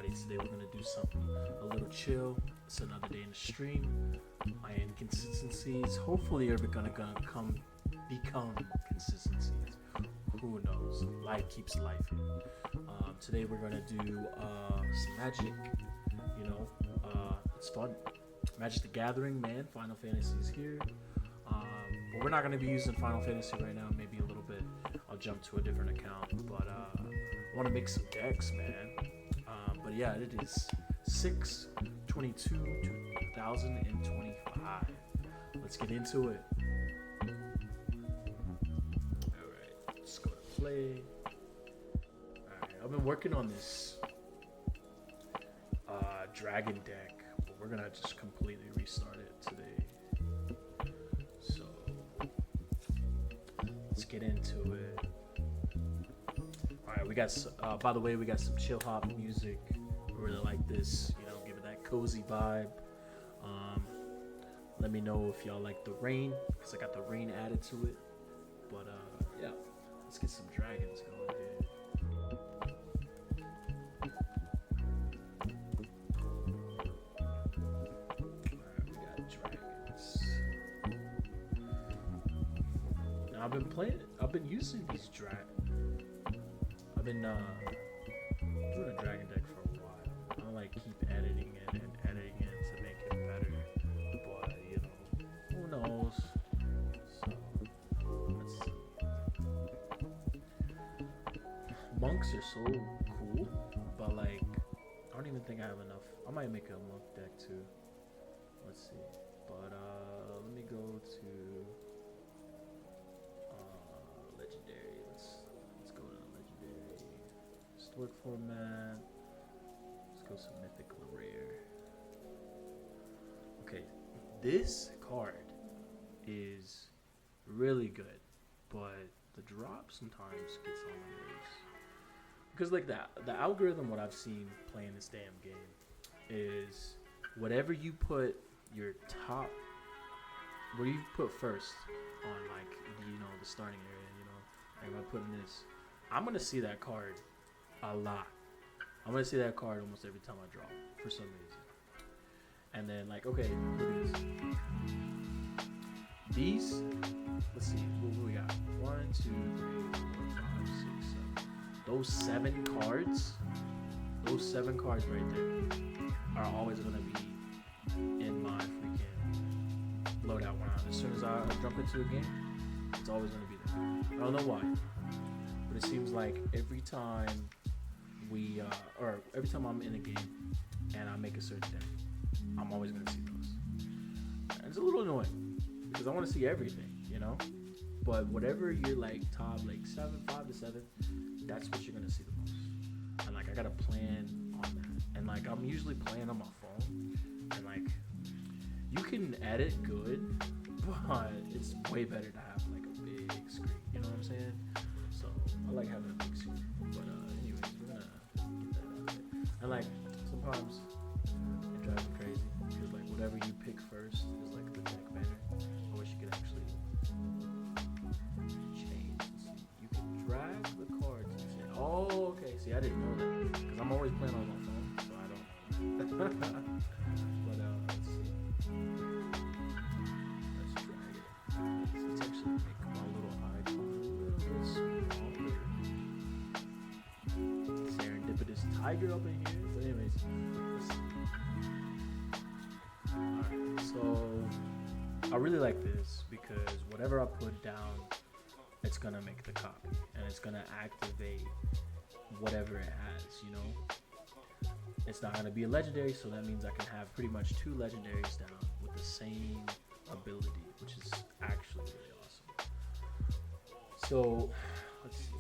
anyways, today we're gonna do something a little chill. It's another day in the stream. My inconsistencies, hopefully, are gonna become consistencies. Who knows? Life keeps life. Today we're gonna do some magic. It's fun. Magic the Gathering, man. Final Fantasy is here. But we're not gonna be using Final Fantasy right now. Maybe a little bit. I'll jump to a different account. But I want to make some decks, man. But yeah, it is 6/22/2025. Let's get into it. Alright, let's go to play. Alright, I've been working on this dragon deck, but we're gonna just completely restart it today. So let's get into it. Alright, we got by the way, we got some chill hop music. I really like this, give it that cozy vibe. Let me know if y'all like the rain, because I got the rain added to it. But yeah, let's get some dragons going here. Alright, we got dragons. Now I've been using these dragons. I've been doing a dragon deck for a while. I don't keep editing it and editing it to make it better, but who knows? So let's see. Monks are so cool, but I don't even think I have enough. I might make a monk deck too. Let's see, but let me go to legendary. Let's go to legendary. Historic format. Let's go some mythical rare. Okay, this card is really good, but the drop sometimes gets on my nerves. Because the algorithm, what I've seen playing this damn game, is whatever you put first on the starting area. If I put in this, I'm gonna see that card a lot. I'm gonna see that card almost every time I draw for some reason. And then okay, look at this. These, let's see, what we got? 1, 2, 3, 4, 5, 6, 7. Those seven cards right there are always gonna be in my freaking loadout as soon as I jump into a game. It's always gonna be there. I don't know why, but it seems like every time every time I'm in a game and I make a certain deck, I'm always gonna see those. And it's a little annoying because I want to see everything, But whatever you're top 7, 5 to 7, that's what you're gonna see the most. And I gotta plan on that. And I'm usually playing on my phone, and you can edit good, but it's way better to have a big screen. You know what I'm saying? So I like having a big screen. But anyways, we're gonna get that out there. And sometimes it drives me crazy because whatever you pick first is the deck banner. I wish you could actually change. You can drag the cards and say, oh, okay. See, I didn't know that because I'm always playing on my phone, so I don't know. But let's see. Let's drag it. Let's actually make my little icon a little bit smaller. Serendipitous tiger up in here. But anyways, let's see. Alright, so I really like this because whatever I put down, it's gonna make the copy and it's gonna activate whatever it has, It's not gonna be a legendary, so that means I can have pretty much 2 legendaries down with the same ability, which is actually really awesome. So let's see.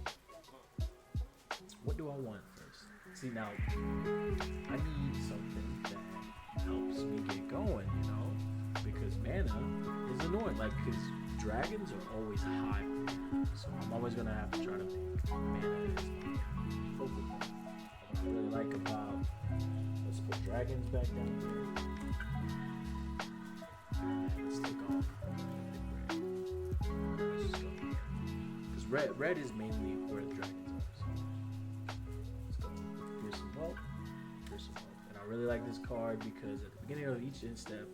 What do I want first? See, now I need something that helps me get going, because mana is annoying. Because dragons are always high, so I'm always gonna have to try to make mana as focal point. What I really like about, let's put dragons back down here. And let's take off let's just go here. Because red is mainly where the dragons are. So let's go. Here's some wealth. Here's really like this card because at the beginning of each instep,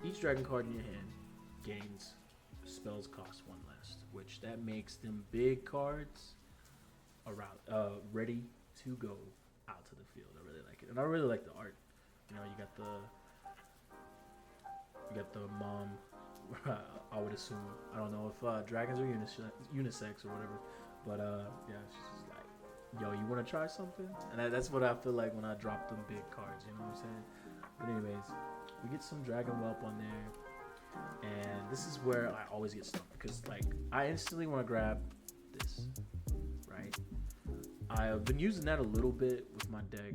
each dragon card in your hand gains spells cost 1 less, which that makes them big cards around ready to go out to the field. I really like it, and I really like the art. You know, you got the mom. I would assume. I don't know if dragons are unisex or whatever, but yeah, she's just like, yo, you want to try something? And that's what I feel like when I drop them big cards. You know what I'm saying? But anyways, we get some dragon whelp on there, and this is where I always get stuck because like I instantly want to grab this, right? I've been using that a little bit with my deck,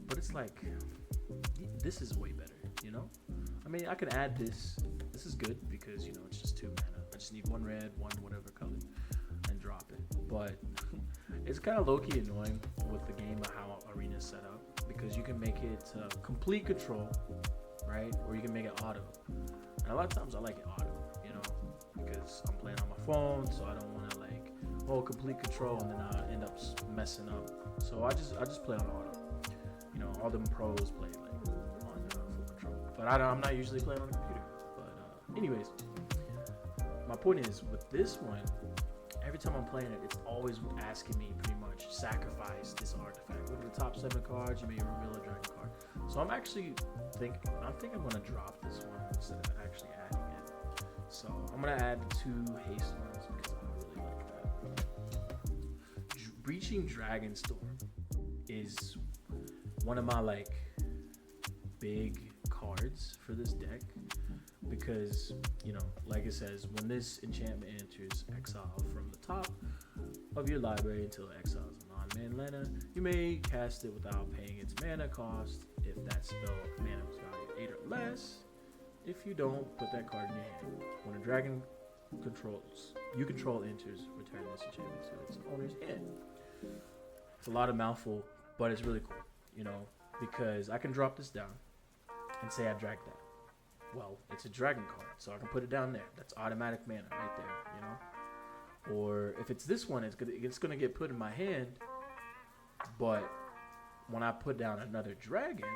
but it's like this is way better, you know? I mean, I can add this. This is good because, you know, it's just 2 mana. I just need 1 red, 1 whatever color, and drop it. But it's kind of low-key annoying with the game of how Arena's set up because you can make it complete control, right? Or you can make it auto. And a lot of times I like it auto, you know, because I'm playing on my phone, so I don't want to like, oh, complete control, and then I end up messing up. So I just play on auto. You know, all them pros play like on full control. But I'm not usually playing on a computer. But anyways, my point is with this one, every time I'm playing it, it's always asking me pretty much sacrifice this artifact. Look at the top 7 cards, you may reveal a dragon card. So I'm actually thinking I'm gonna drop this one instead of actually adding it. So I'm gonna add 2 haste ones because I really like that. Breaching Dragonstorm is one of my like big cards for this deck because, you know, like it says, when this enchantment enters exile from the top of your library until it exiles a non-mana, you may cast it without paying its mana cost if that spell mana was valued 8 or less. If you don't, put that card in your hand. When a dragon you control enters, return this enchantment to its owner's hand. It's a lot of mouthful, but it's really cool, you know, because I can drop this down and say I drag that. Well, it's a dragon card, so I can put it down there. That's automatic mana right there, you know. Or if it's this one, it's gonna get put in my hand, but when I put down another dragon,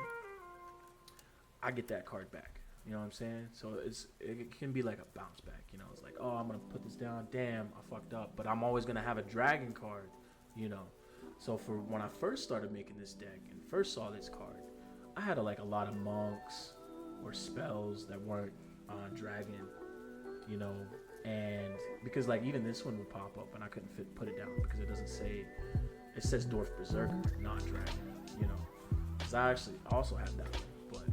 I get that card back. You know what I'm saying? So it can be like a bounce back. You know, it's like, oh, I'm gonna put this down. Damn, I fucked up. But I'm always gonna have a dragon card. You know. So for when I first started making this deck and first saw this card, I had a lot of monks or spells that weren't on dragon, you know, and because like even this one would pop up and I couldn't put it down because it doesn't say, it says Dwarf Berserker, not dragon, you know, because I actually also have that one, but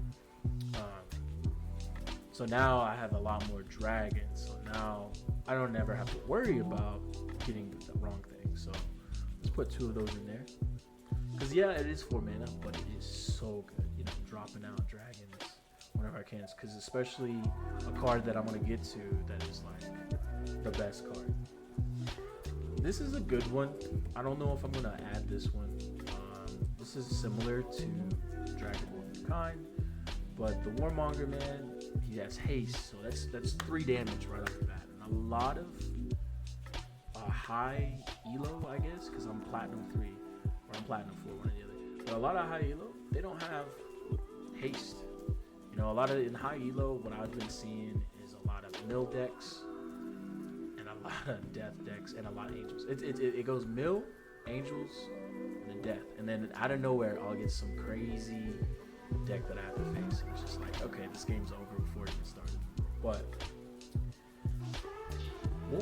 so now I have a lot more dragons, so now I don't ever have to worry about getting the wrong thing. So let's put 2 of those in there. Because yeah, it is 4 mana, but it is so good, you know, dropping out dragons whenever I can. Because especially a card that I'm going to get to that is like the best card. This is a good one. I don't know if I'm going to add this one. This is similar to Dragon Warrior Kind, but the Warmonger, man, he has haste, so that's 3 damage right off the bat. And a lot of high elo, I guess, because I'm Platinum 3. Or I'm Platinum 4, one or the other. But a lot of high elo, they don't have haste. You know, a lot of in high elo, what I've been seeing is a lot of mill decks and a lot of death decks and a lot of angels. It goes mill, angels, and then death. And then out of nowhere, I'll get some crazy deck that I have to face. And it's just like, okay, this game's over before it even started. But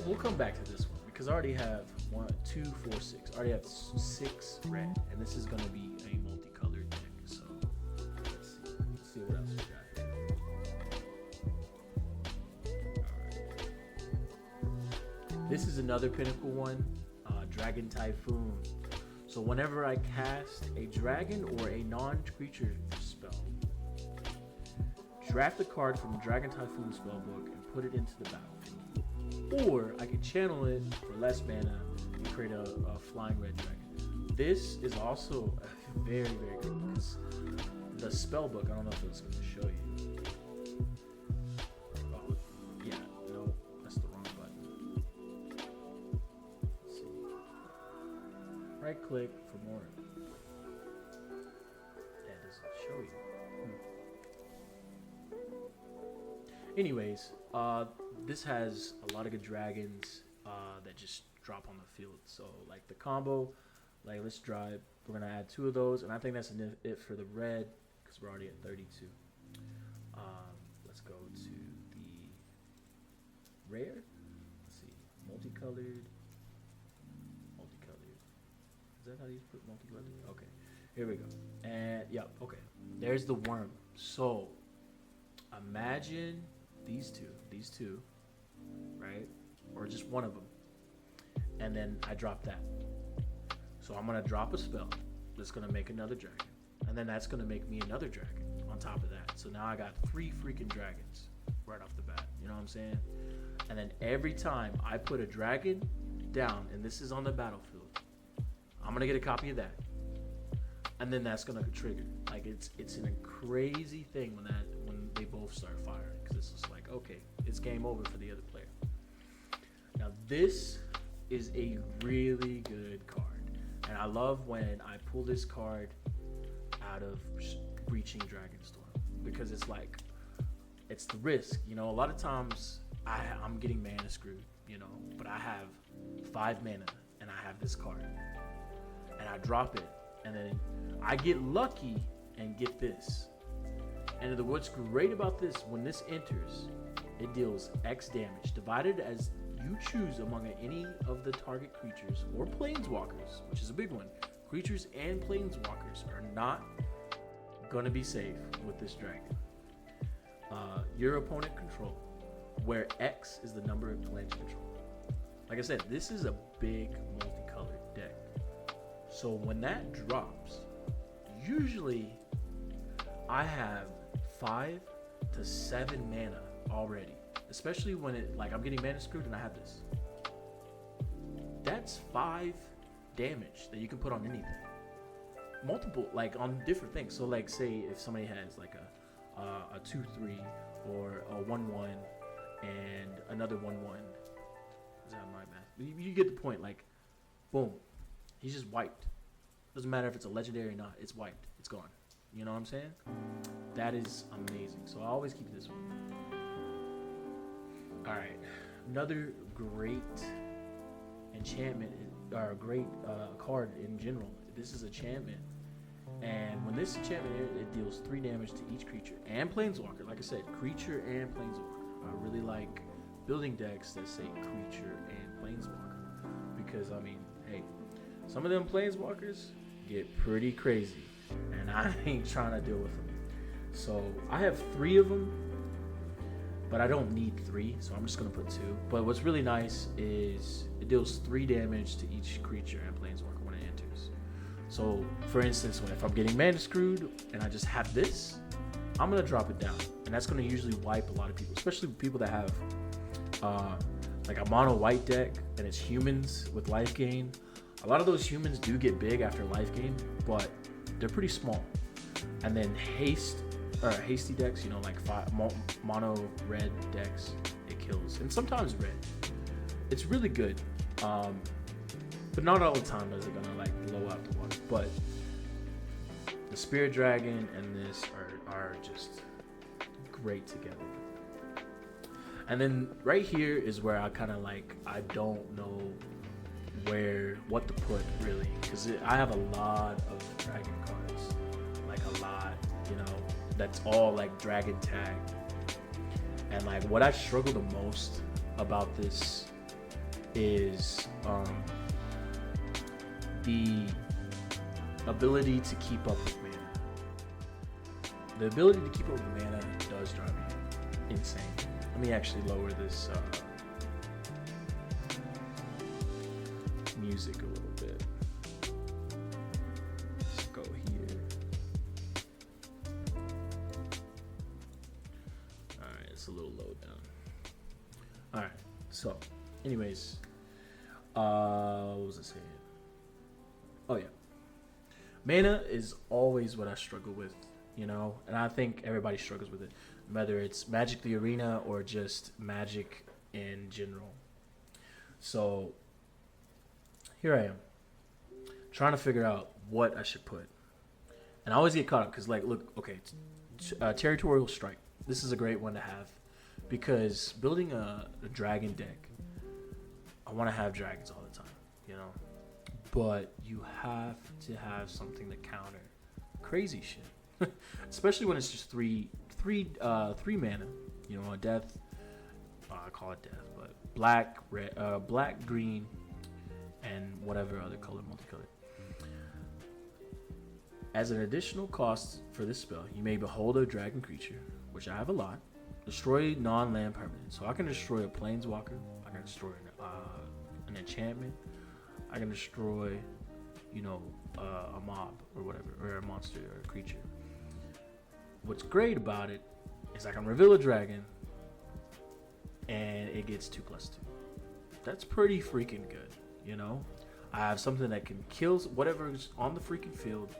we'll come back to this one. Because I already have 1, 2, 4, 6. I already have 6 red, and this is going to be a multicolored deck. So let's see what else we got here. Alright. This is another pinnacle one, Dragon Typhoon. So whenever I cast a dragon or a non-creature spell, draft a card from the Dragon Typhoon spellbook and put it into the battlefield. Or I can channel it for less mana and create a flying red dragon. This is also very, very good because the spell book, I don't know if it's going to show you. Oh, yeah, no, that's the wrong button. Let's see. Right click for more. Anyways, this has a lot of good dragons that just drop on the field. So like the combo, like let's drive. We're gonna add 2 of those, and I think that's it for the red because we're already at 32. Let's go to the rare. Let's see, multicolored. Is that how you put multicolored? Okay, here we go. And yeah, okay. There's the worm. So imagine these two, right? Or just one of them. And then I drop that. So I'm gonna drop a spell that's gonna make another dragon. And then that's gonna make me another dragon on top of that. So now I got 3 freaking dragons right off the bat. You know what I'm saying? And then every time I put a dragon down, and this is on the battlefield, I'm gonna get a copy of that. And then that's gonna trigger. Like it's a crazy thing when they both start firing, because it's just like, okay, it's game over for the other player. Now this is a really good card, and I love when I pull this card out of Breaching Dragonstorm, because it's like, it's the risk. You know, a lot of times I'm getting mana screwed, you know, but I have 5 mana and I have this card, and I drop it, and then I get lucky and get this. And what's great about this, when this enters, it deals X damage, divided as you choose among any of the target creatures or planeswalkers, which is a big one. Creatures and planeswalkers are not going to be safe with this dragon. Your opponent control, where X is the number of planes control. Like I said, this is a big multicolored deck. So when that drops, usually I have 5 to 7 mana already, especially when it, like, I'm getting mana screwed and I have this. That's 5 damage that you can put on anything. Multiple, like on different things. So like, say if somebody has like a 2/3 or a 1/1 and another 1/1. Is that my math? You get the point. Like, boom, he's just wiped. Doesn't matter if it's a legendary or not. It's wiped. It's gone. You know what I'm saying? That is amazing. So I always keep this one. All right, another great enchantment, or a great card in general. This is enchantment, and when this enchantment it deals 3 damage to each creature and planeswalker. Like I said, creature and planeswalker. I really like building decks that say creature and planeswalker, because I mean, hey, some of them planeswalkers get pretty crazy, and I ain't trying to deal with them. So I have 3 of them, but I don't need 3, so I'm just gonna put 2. But what's really nice is it deals 3 damage to each creature and planeswalker when it enters. So for instance, if I'm getting mana screwed and I just have this, I'm gonna drop it down, and that's gonna usually wipe a lot of people, especially people that have like a mono white deck and it's humans with life gain. A lot of those humans do get big after life gain, but they're pretty small. And then hasty decks, you know, like mono red decks, it kills. And sometimes red. It's really good. But not all the time is it gonna like blow out the water. But the Spirit Dragon and this are just great together. And then right here is where I kind of like, I don't know what to put really, because I have a lot of dragon cards, like a lot, you know, that's all like dragon tag. And like what I struggle the most about this is the ability to keep up with mana. The ability to keep up with mana does drive me insane. Let me actually lower this music a little bit. Let's go here. Alright, it's a little low down. Alright, so anyways, what was I saying? Oh yeah, mana is always what I struggle with, you know, and I think everybody struggles with it, whether it's Magic the Arena or just Magic in general. So here I am, trying to figure out what I should put. And I always get caught up because, like, look, okay, Territorial Strike. This is a great one to have because building a dragon deck, I want to have dragons all the time, you know. But you have to have something to counter crazy shit, especially when it's just three mana. You know, a death. I call it death, but black, red, black, green, and whatever other color, multicolored. As an additional cost for this spell, you may behold a dragon creature, which I have a lot. Destroy non-land permanent. So I can destroy a planeswalker. I can destroy an enchantment. I can destroy, you know, a mob or whatever, or a monster or a creature. What's great about it is I can reveal a dragon, and it gets 2/2. That's pretty freaking good, you know. I have something that can kill whatever's on the freaking field,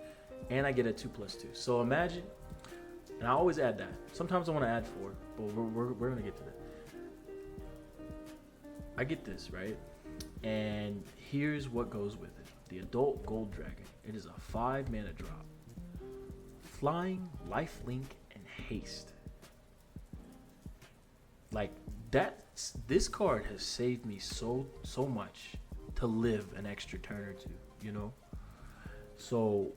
and I get a 2/2. So imagine, and I always add that. Sometimes I want to add 4, but we're gonna get to that. I get this right, and here's what goes with it: the adult gold dragon. It is a 5 mana drop, flying, lifelink, and haste. Like this card has saved me so much to live an extra turn or two, you know. So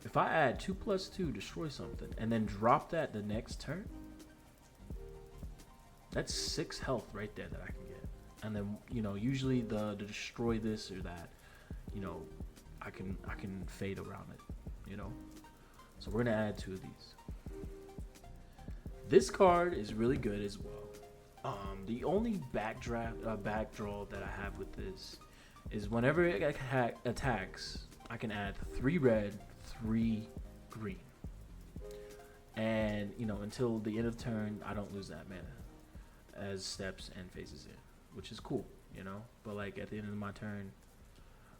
if I add 2/2, destroy something, and then drop that the next turn, that's 6 health right there that I can get. And then, you know, usually the destroy this or that, you know, I can fade around it, you know. So we're gonna add 2 of these. This card is really good as well. The only backdraw that I have with this is whenever it attacks, I can add 3 red, 3 green, and you know, until the end of turn, I don't lose that mana as steps and phases in, which is cool, you know. But like at the end of my turn,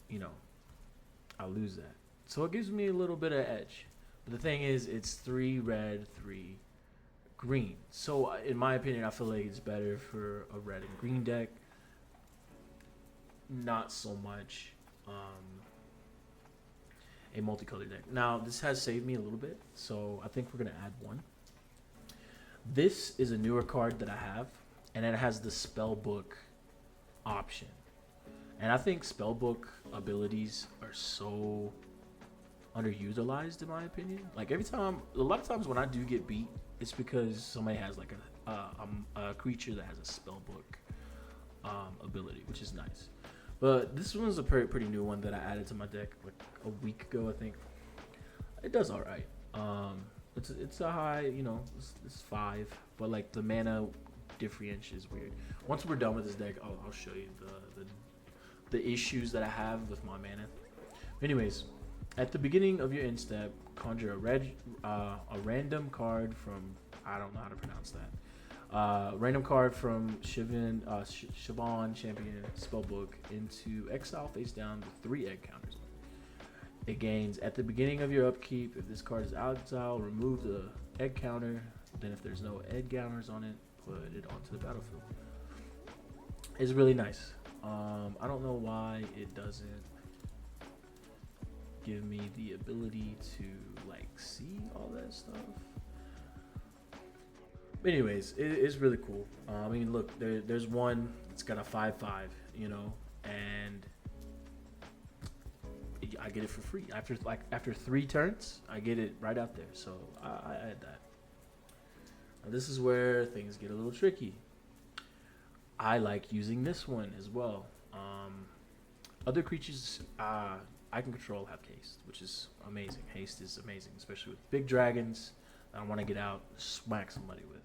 you know, I lose that, so it gives me a little bit of edge. But the thing is, it's 3 red, 3 green. So in my opinion, I feel like it's better for a red and green deck. Not so much a multicolored deck. Now this has saved me a little bit, so I think we're gonna add 1. This is a newer card that I have, and it has the spellbook option. And I think spellbook abilities are so underutilized in my opinion. Like a lot of times when I do get beat, it's because somebody has like a creature that has a spellbook ability, which is nice. But this one's a pretty new one that I added to my deck like a week ago, I think. It does all right. It's a high, you know, it's 5, but like the mana differential is weird. Once we're done with this deck, I'll show you the issues that I have with my mana. Anyways, at the beginning of your end step, conjure a random card from, I don't know how to pronounce that. Random card from Siobhan Champion Spellbook into exile face down with 3 egg counters. It gains at the beginning of your upkeep. If this card is exile, remove the egg counter. Then if there's no egg counters on it, put it onto the battlefield. It's really nice. I don't know why it doesn't give me the ability to like see all that stuff. But anyways, it's really cool. I mean, look, there's one. It's got a 5/5, you know, and I get it for free after 3 turns. I get it right out there. So I add that. Now, this is where things get a little tricky. I like using this one as well. Other creatures I can control have haste, which is amazing. Haste is amazing, especially with big dragons I want to get out, smack somebody with.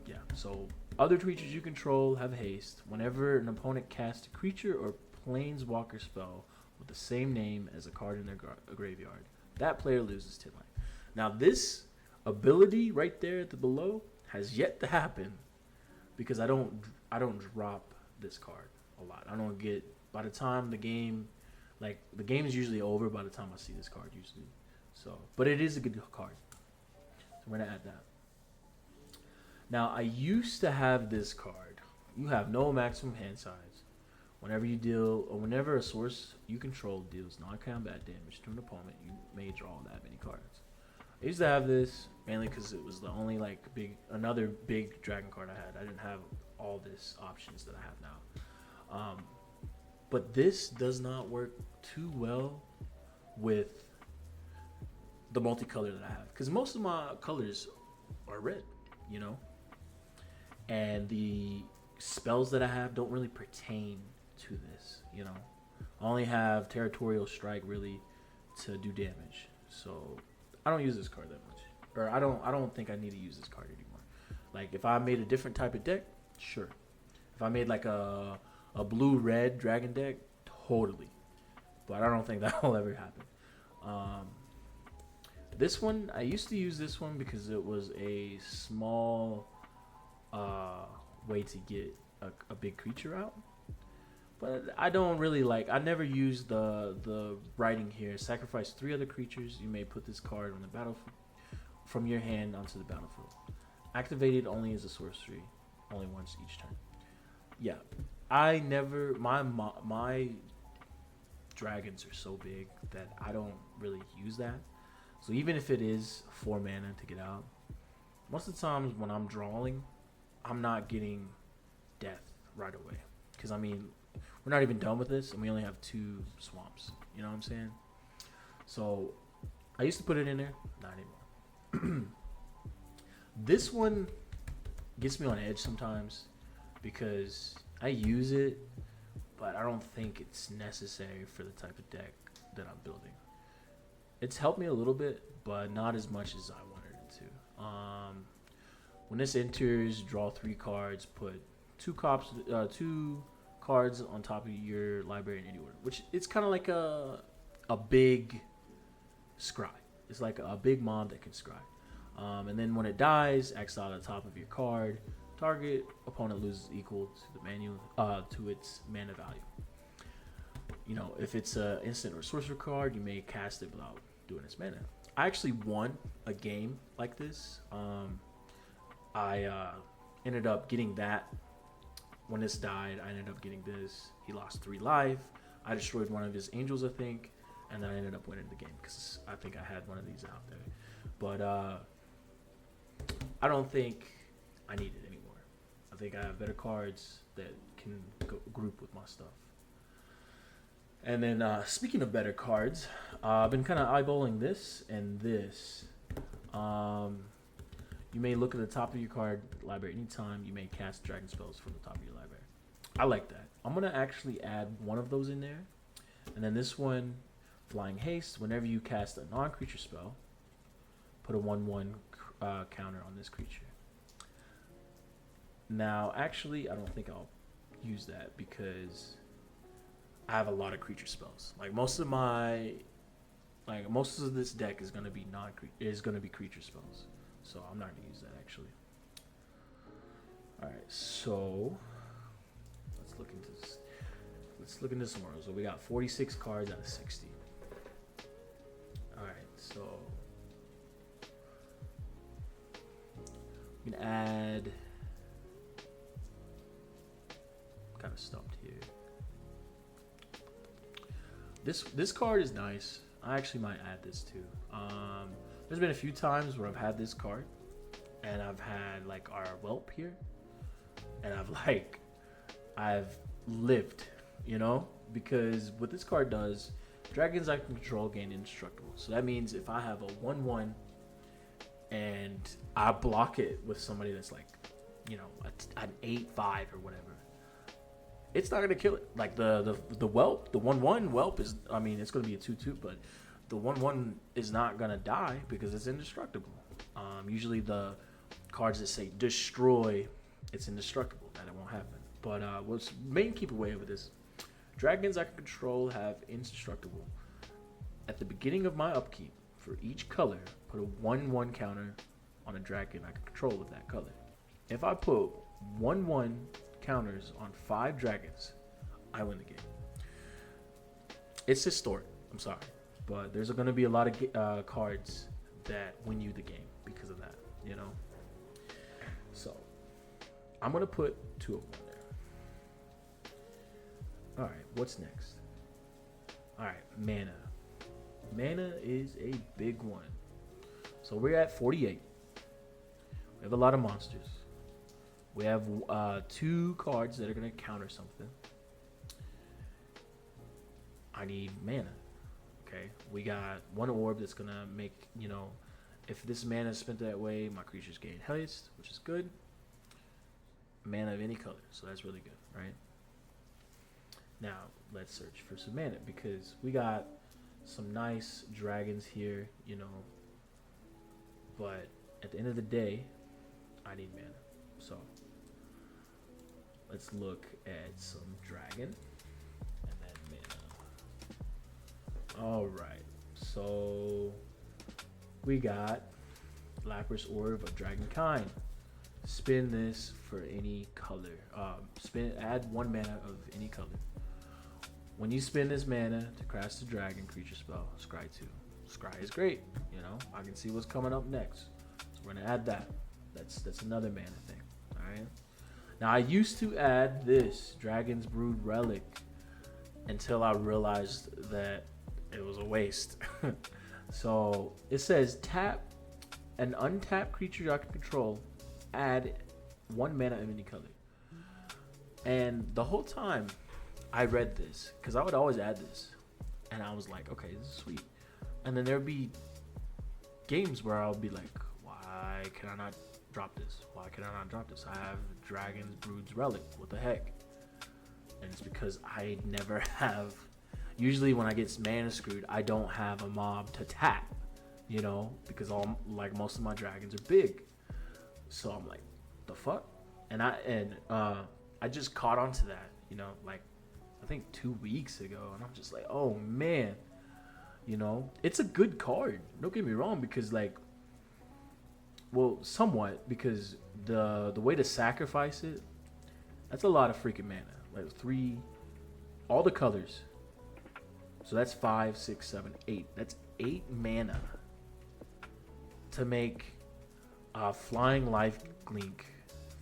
Yeah, so other creatures you control have haste. Whenever an opponent casts a creature or planeswalker spell with the same name as a card in their graveyard, that player loses 10 life. Now this ability right there at the below has yet to happen because I don't drop this card a lot. I don't get, by the time the game is usually over by the time I see this card usually. So, but it is a good card. So we're gonna add that. Now I used to have this card. You have no maximum hand size. Whenever you deal, or whenever a source you control deals non-combat damage to an opponent, you may draw that many cards. I used to have this mainly because it was the only like another big dragon card I had. I didn't have all this options that I have now. But this does not work too well with the multicolor that I have because most of my colors are red, you know, and the spells that I have don't really pertain to this, you know. I only have Territorial Strike really to do damage, so I don't use this card that much, or I don't think I need to use this card anymore. Like if I made a different type of deck, sure. If I made like a blue red dragon deck, totally, but I don't think that will ever happen. This one, I used to use this one because it was a small way to get a big creature out. But I don't really like. I never use the writing here. Sacrifice 3 other creatures. You may put this card on the battlefield from your hand onto the battlefield. Activated only as a sorcery, only once each turn. Yeah, I never. My dragons are so big that I don't really use that. So even if it is 4 mana to get out, most of the times when I'm drawing, I'm not getting death right away. Because I mean, we're not even done with this, and we only have 2 swamps. You know what I'm saying? So I used to put it in there, not anymore. This one gets me on edge sometimes because I use it, but I don't think it's necessary for the type of deck that I'm building. It's helped me a little bit, but not as much as I wanted it to. When this enters, draw 3 cards, put 2 cards on top of your library in any order, which it's kind of like a big scry. It's like a big mob that can scry. And then when it dies, exile the top of your card. Target opponent loses equal to the manual to its mana value. You know, if it's an instant or sorcerer card, you may cast it without doing its mana. I actually won a game like this. I ended up getting that. When this died, I ended up getting this. He lost 3 life. I destroyed one of his angels, I think, and then I ended up winning the game because I think I had one of these out there. But I don't think I need it anymore. I think I have better cards that can group with my stuff. And then speaking of better cards, I've been kind of eyeballing this and this. You may look at the top of your card library anytime. You may cast dragon spells from the top of your library. I like that. I'm going to actually add one of those in there. And then this one, Flying Haste. Whenever you cast a non-creature spell, put a 1/1 counter on this creature. Now, actually, I don't think I'll use that because I have a lot of creature spells. Like most of this deck is going to be creature spells. So I'm not gonna use that actually. All right, so let's look into this. Let's look into some more. So we got 46 cards out of 60. All right, so we can add. Kind of stumped here. This card is nice. I actually might add this too. There's been a few times where I've had this card, and I've had like our whelp here, and I've lived, you know, because what this card does, dragons I can control gain indestructible. So that means if I have a 1/1 and I block it with somebody that's like, you know, an 8/5 or whatever, it's not gonna kill it. Like the whelp, the 1/1 whelp is, I mean, it's gonna be a 2/2, but the 1/1 is not gonna die because it's indestructible. Usually the cards that say destroy, it's indestructible. That it won't happen. But what's main keep away with this? Dragons I can control have indestructible. At the beginning of my upkeep, for each color, put a 1/1 counter on a dragon I can control with that color. If I put 1/1 counters on 5 dragons, I win the game. It's historic. I'm sorry. But there's going to be a lot of cards that win you the game because of that, you know? So, I'm going to put 2 of them there. All right, what's next? All right, mana. Mana is a big one. So we're at 48. We have a lot of monsters. We have 2 cards that are going to counter something. I need mana. Okay, we got 1 orb that's going to make, you know, if this mana is spent that way, my creatures gain haste, which is good. Mana of any color, so that's really good, right? Now, let's search for some mana, because we got some nice dragons here, you know. But at the end of the day, I need mana. So, let's look at some dragon and then mana. Alright, so we got Lapras Orb of Dragon Kind. Spin this for any color. Add 1 mana of any color. When you spend this mana to cast a dragon creature spell, Scry 2. Scry is great, you know. I can see what's coming up next. So we're gonna add that. That's another mana thing. Alright. Now I used to add this Dragon's Brood Relic until I realized that it was a waste. So it says tap an untapped creature I can control, add 1 mana of any color. And the whole time I read this, because I would always add this, and I was like, okay, this is sweet. And then there'd be games where I'll be like, why can I not drop this? Why can I not drop this? I have Dragon's Brood's Relic. What the heck? And it's because I never have. Usually when I get mana screwed, I don't have a mob to tap, you know, because most of my dragons are big. So I'm like, the fuck? And I just caught on to that, you know, like I think 2 weeks ago, and I'm just like, oh man, you know, it's a good card. Don't get me wrong, because like, well, somewhat, because the way to sacrifice it, that's a lot of freaking mana. Like 3, all the colors. So that's 5, 6, 7, 8. That's 8 mana to make a Flying Life Link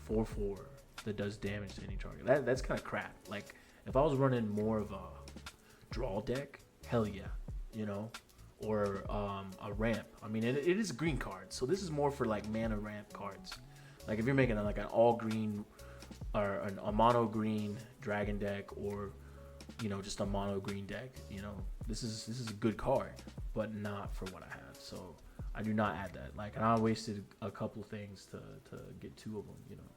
4/4 that does damage to any target. That's kind of crap. Like if I was running more of a draw deck, hell yeah, you know, or a ramp. I mean, it is a green card, so this is more for like mana ramp cards. Like if you're making like an all green or a mono green dragon deck, or you know, just a mono green deck, you know, this is a good card, but not for what I have. So I do not add that. Like, and I wasted a couple things to get 2 of them, you know.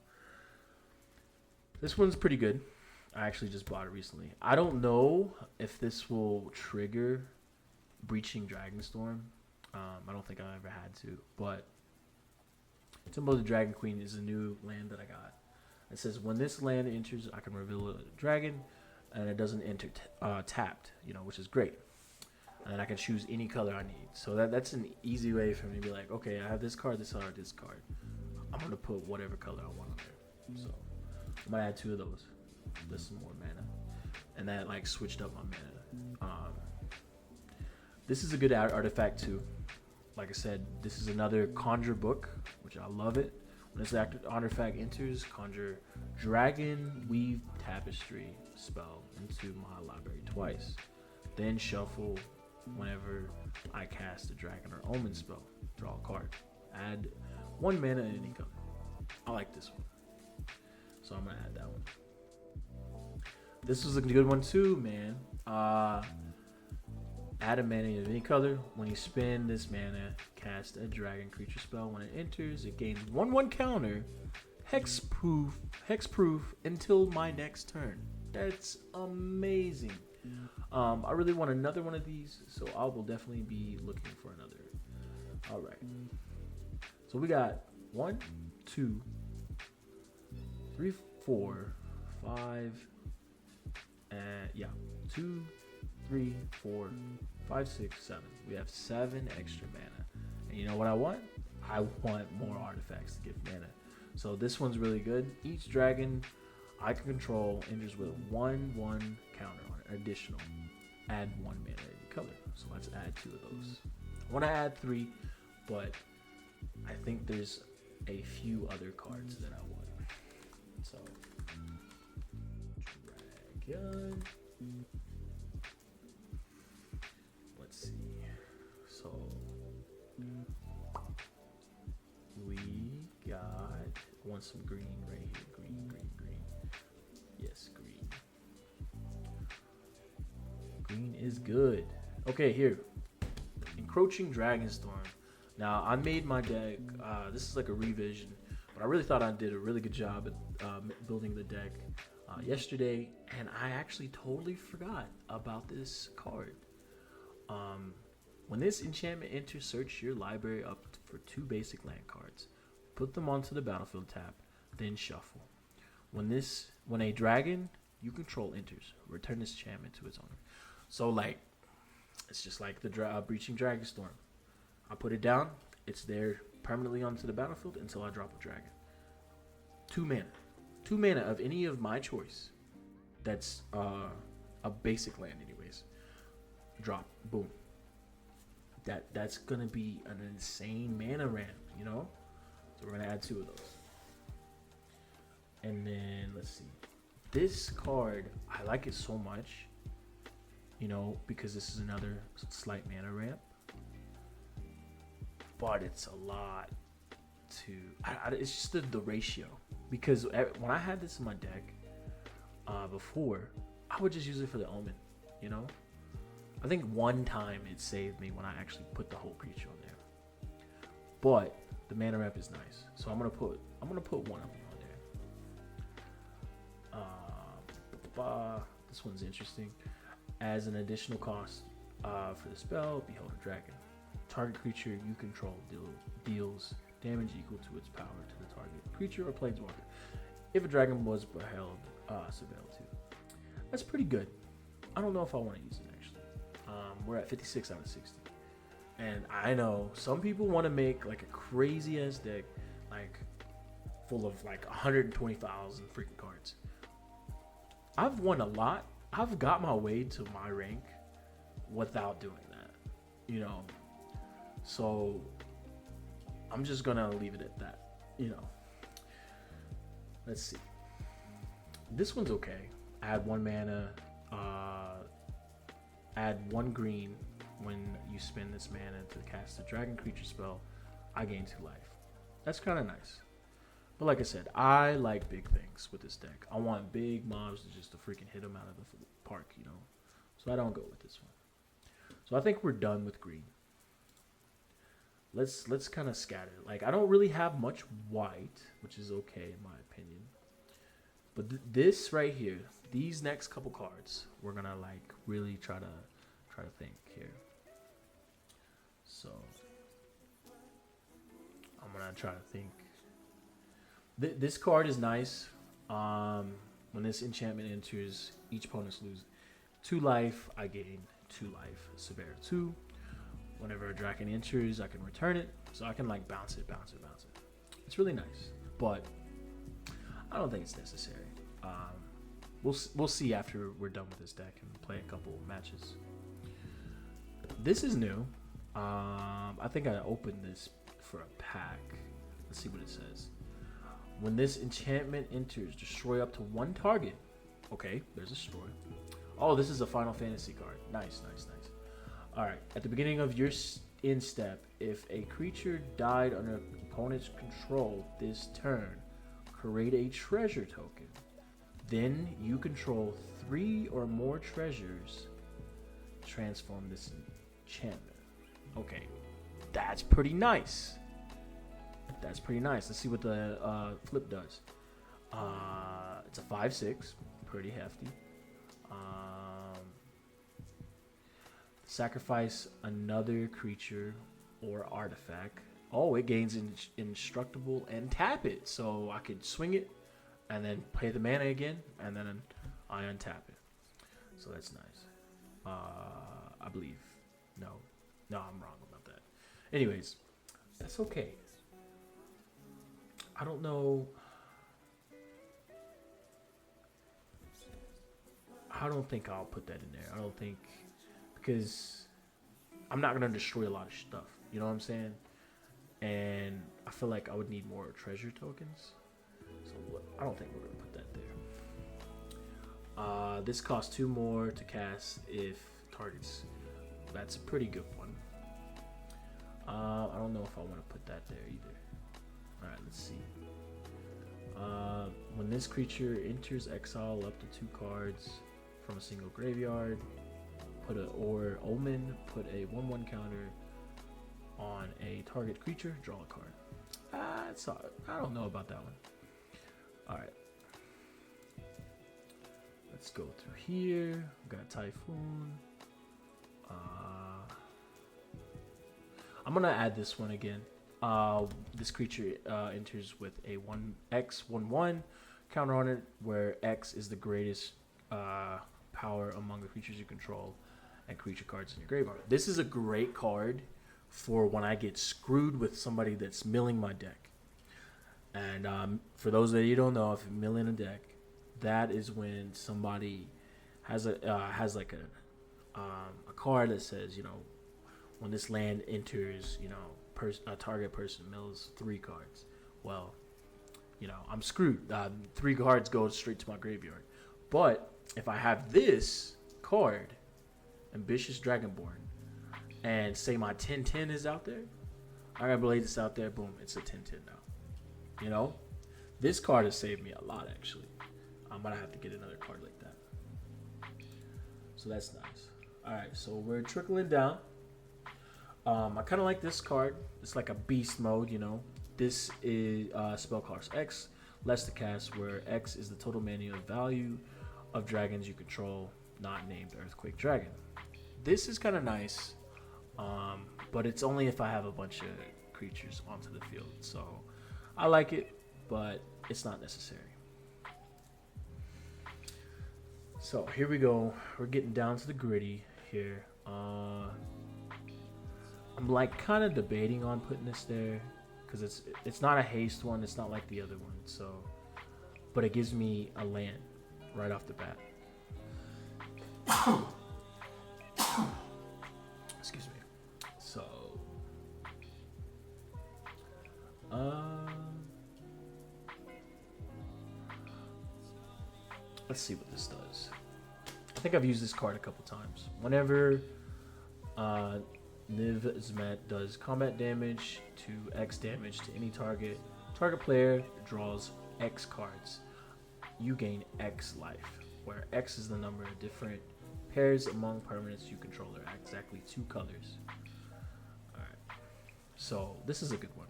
This one's pretty good. I actually just bought it recently. I don't know if this will trigger Breaching Dragonstorm. I don't think I ever had to, but Temple of the Dragon Queen is a new land that I got. It says when this land enters, I can reveal a dragon, and it doesn't enter tapped, you know, which is great. And then I can choose any color I need. So that's an easy way for me to be like, okay, I have this card, this card, this card. I'm gonna put whatever color I want on there. So I'm gonna add 2 of those. This is more mana, and that like switched up my mana. This is a good artifact too. Like I said, this is another conjure book, which I love it. When this artifact enters, conjure Dragon Weave Tapestry spell into my library twice. Then shuffle whenever I cast a Dragon or Omen spell. Draw a card. Add 1 mana in any color. I like this one, so I'm gonna add that one. This was a good one too, man. Add a mana of any color. When you spend this mana, cast a dragon creature spell. When it enters, it gains 1/1 counter, hexproof until my next turn. That's amazing. I really want another one of these, so I will definitely be looking for another. All right. So we got 1, 2, 3, 4, 5, and yeah, 2, 3, 4, 5, 6, 7. We have 7 extra mana. And you know what I want? I want more artifacts to give mana. So this one's really good. Each dragon I can control enters with a 1/1 counter on it. Additional. Add 1 mana in color. So let's add 2 of those. I want to add 3, but I think there's a few other cards that I want. So dragon. Let's see. So want some green right here. Green. Yes, green. Green is good. Okay, here. Encroaching Dragonstorm. Now, I made my deck. This is like a revision, but I really thought I did a really good job at building the deck yesterday, and I actually totally forgot about this card. When this enchantment enters, search your library up for 2 basic land cards. Put them onto the battlefield tab, then shuffle. When a dragon you control enters, return this enchantment to its owner. So like, it's just like the Breaching Dragonstorm. I put it down, it's there permanently onto the battlefield until I drop a dragon. 2 mana. 2 mana of any of my choice. That's a basic land anyways. Drop, boom. That's gonna be an insane mana ramp, you know? So we're gonna add 2 of those. And then let's see. This card, I like it so much, you know, because this is another slight mana ramp. But it's a lot to. It's just the ratio. Because when I had this in my deck before, I would just use it for the omen, you know? I think one time it saved me when I actually put the whole creature on there. But the mana ramp is nice, so I'm gonna put one of them on there. This one's interesting. As an additional cost for the spell, Behold a Dragon. Target creature you control deals damage equal to its power to the target creature or planeswalker. If a dragon was beheld, surveilled too. That's pretty good. I don't know if I want to use it actually. We're at 56 out of 60. And I know some people want to make like a crazy ass deck, like full of like 120,000 freaking cards. I've won a lot. I've got my way to my rank without doing that, you know. So I'm just gonna leave it at that, you know. Let's see. This one's okay. Add 1 mana. Add 1 green when you spend this mana to cast a dragon creature spell. I gain 2 life. That's kind of nice. But like I said, I like big things with this deck. I want big mobs to freaking hit them out of the park, you know. So I don't go with this one. So I think we're done with green. Let's kind of scatter. Like, I don't really have much white, which is okay in my opinion. But this right here, these next couple cards, we're gonna like really try to think here. So I'm gonna try to think. This card is nice. When this enchantment enters, each opponent loses 2 life. I gain 2 life. Severe 2. Whenever a dragon enters, I can return it, so I can like bounce it. It's really nice, but I don't think it's necessary. We'll see after we're done with this deck and play a couple matches. This is new. I think I opened this for a pack. Let's see what it says. When this enchantment enters, destroy up to 1 target. Okay, there's a story. Oh, this is a Final Fantasy card. Nice. Alright, at the beginning of your end step, if a creature died under opponent's control this turn, create a treasure token. Then you control 3 or more treasures. Transform this enchantment. Okay, that's pretty nice. Let's see what the flip does. It's a 5/6, pretty hefty. Sacrifice another creature or artifact. Oh, it gains indestructible and tap it. So I could swing it and then pay the mana again, and then I untap it. So that's nice. I believe. No, I'm wrong about that. Anyways, that's okay. I don't know. I don't think I'll put that in there. I don't think, because I'm not gonna destroy a lot of stuff. You know what I'm saying? And I feel like I would need more treasure tokens. So I don't think we're gonna put that there. This costs 2 more to cast if targets. That's a pretty good one. I don't know if I want to put that there either. All right, let's see. When this creature enters exile up to 2 cards from a single graveyard, or Omen, put a 1/1 counter on a target creature, draw a card. I don't know about that one. Alright. Let's go through here. We got Typhoon. I'm gonna add this one again. This creature enters with a 1/1 counter on it, where X is the greatest power among the creatures you control and creature cards in your graveyard. This is a great card for when I get screwed with somebody that's milling my deck. And for those that you don't know, if you're milling a deck, that is when somebody has like a card that says, you know, when this land enters, you know, a target person mills 3 cards. Well, you know, I'm screwed. 3 cards go straight to my graveyard. But if I have this card, Ambitious Dragonborn, and say my 10/10 is out there, I gotta blade this out there, boom, it's a 10/10 now. You know, this card has saved me a lot, actually. I'm gonna have to get another card like that. So that's nice. Alright, so we're trickling down. I kind of like this card. It's like a beast mode, you know. This is spell cost X, less to cast, where X is the total mana value of dragons you control, not named Earthquake Dragon. This is kind of nice, but it's only if I have a bunch of creatures onto the field. So I like it, but it's not necessary. So here we go. We're getting down to the gritty here. I'm like kind of debating on putting this there because it's not a haste one. It's not like the other one. So, but it gives me a land right off the bat. Excuse me. So, let's see what this does. I think I've used this card a couple times. Whenever Niv Zmet does combat damage to X damage to any target player draws X cards, you gain X life, where X is the number of different pairs among permanents you control are exactly 2 colors. Alright, so this is a good one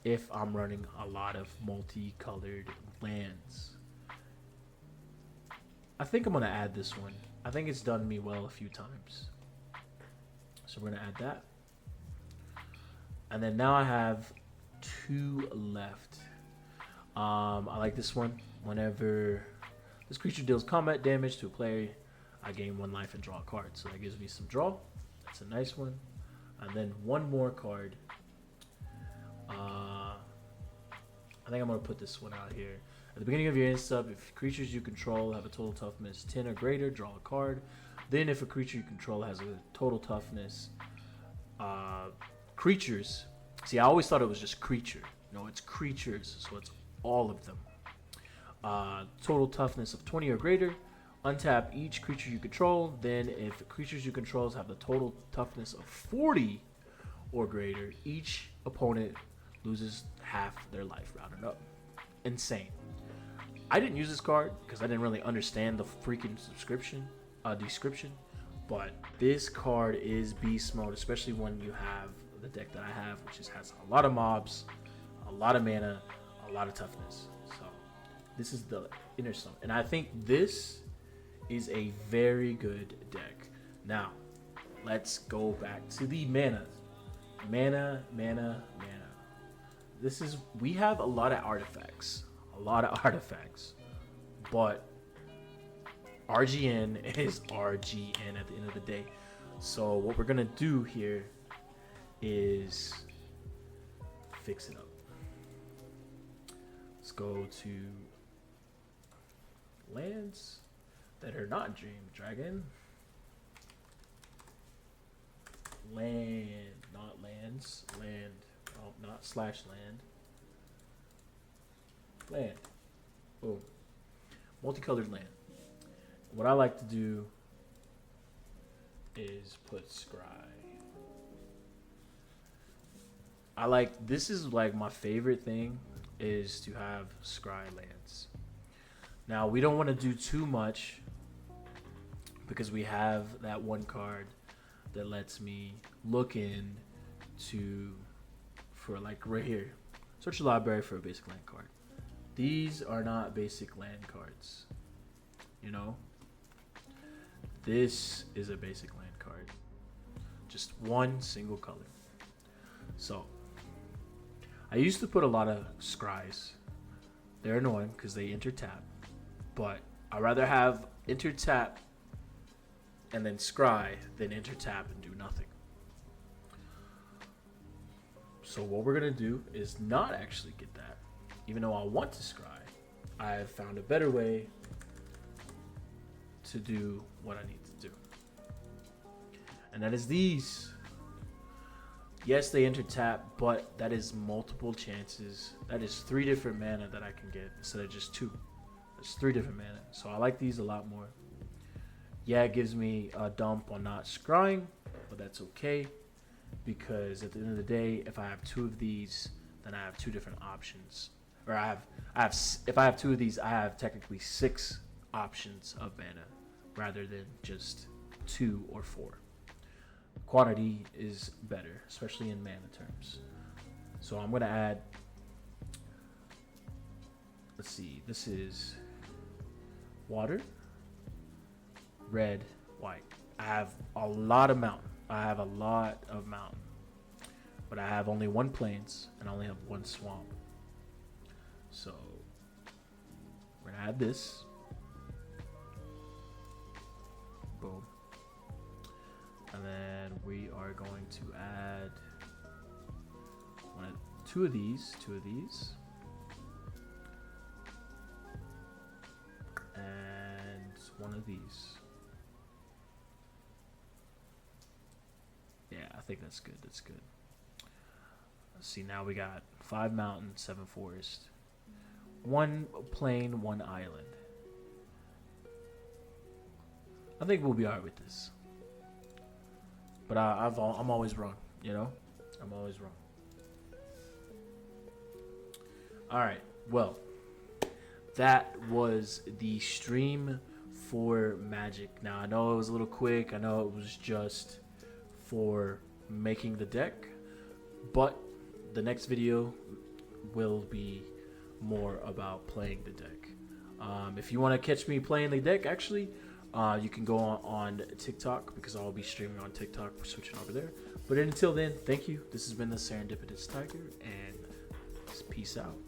if I'm running a lot of multicolored lands. I think I'm going to add this one. I think it's done me well a few times. So we're going to add that. And then now I have 2 left. I like this one. Whenever this creature deals combat damage to a player, I gain 1 life and draw a card. So that gives me some draw. That's a nice one. And then one more card. I think I'm going to put this one out here. At the beginning of your end step, if creatures you control have a total toughness 10 or greater, draw a card. Then if a creature you control has a total toughness, creatures. See, I always thought it was just creature. No, it's creatures, so it's all of them. Total toughness of 20 or greater. Untap each creature you control. Then if the creatures you control have the total toughness of 40 or greater, each opponent loses half their life, rounded up. Insane. I didn't use this card because I didn't really understand the freaking description, but this card is beast mode, especially when you have the deck that I have, which has a lot of mobs, a lot of mana, a lot of toughness. So this is the inner stone, and I think this is a very good deck. Now let's go back to the mana. We have a lot of artifacts. But RGN is RGN at the end of the day. So what we're gonna do here is fix it up. Let's go to lands that are not Dream Dragon. Land, not lands. Land. Oh, not slash land. Land. Boom. Multicolored land. What I like to do is put scry. This is like my favorite thing is to have scry lands. Now we don't want to do too much because we have that one card that lets me look in for like right here. Search the library for a basic land card. These are not basic land cards. You know? This is a basic land card. Just one single color. So, I used to put a lot of scries. They're annoying because they enter tap. But I'd rather have enter tap and then scry than enter tap and do nothing. So what we're going to do is not actually get that. Even though I want to scry, I have found a better way to do what I need to do. And that is these. Yes, they enter tap, but that is multiple chances. That is 3 different mana that I can get instead of just 2. That's 3 different mana. So I like these a lot more. Yeah, it gives me a dump on not scrying, but that's okay. Because at the end of the day, if I have 2 of these, then I have 2 different options. Or if I have 2 of these, I have technically 6 options of mana rather than just 2 or 4. Quantity is better, especially in mana terms. So I'm going to add, let's see, this is water, red, white. I have a lot of mountain. But I have only 1 plains and I only have 1 swamp. So we're going to add this. Boom. And then we are going to add 2 of these, and 1 of these. Yeah, I think that's good. That's good. Let's see, now we got 5 mountain, 7 forest, 1 plain, 1 island. I think we'll be alright with this. But I'm always wrong, you know? I'm always wrong. Alright, well, that was the stream for Magic. Now, I know it was a little quick. I know it was just for making the deck. But the next video will be more about playing the deck. If you want to catch me playing the deck, actually, you can go on TikTok because I'll be streaming on TikTok. We're switching over there. But until then, thank you. This has been the Serendipitous Tiger, and peace out.